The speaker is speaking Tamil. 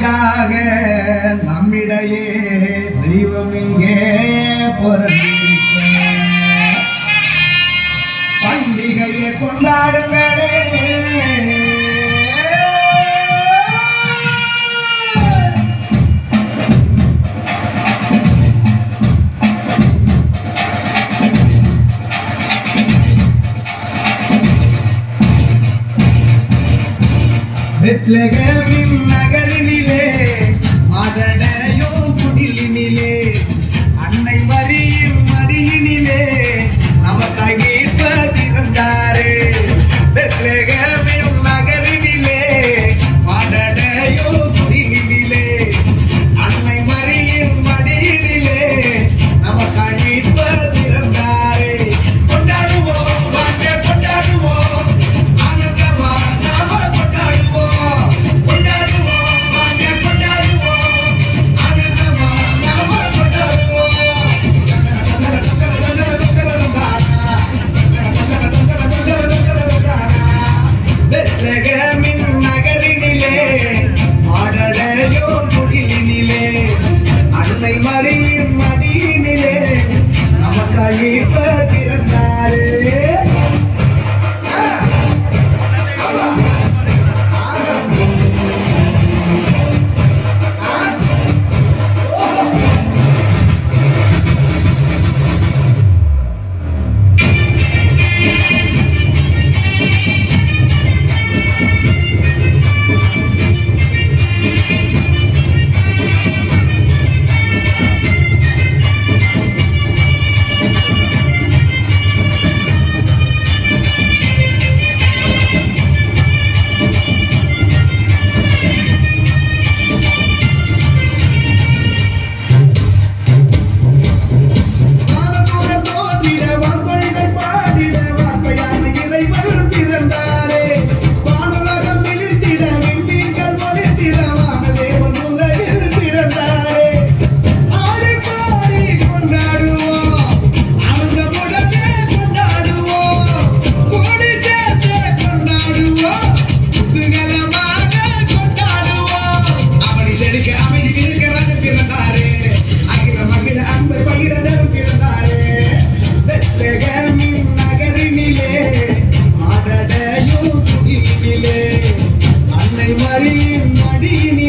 நமக்காக நம்மிடையே தெய்வம் இங்கே பிறந்திருக்க பண்டிகையை கொண்டாடும் வேளை பெத்லகேமின் நகரினிலே மாதடையும் குடிலினிலே அன்னை மரியின் மடியினிலே நமக்காய் மீட்பர் பிறந்தாரே. பெத்லகேமின் நகரினிலே மாதடையும் குடிலினிலே அன்னை மரியின் மடியினிலே நமக்காய் மீட்பர் பிறந்தாரே. கொண்டாடுவோம் வாங்க கொண்டாடுவோம் ஆனந்தமா நாம கொண்டாடுவோம். பெத்லகேமின் நகரினிலே மாடடையும் குடிலினிலே அன்னை மரியின் மடியினிலே நமக்காய் மீட்பர் பிறந்தாரே. பெத்லகேமின் நகரினிலே மாடடையும் குடிலினிலே அன்னை மரியின் மடியினிலே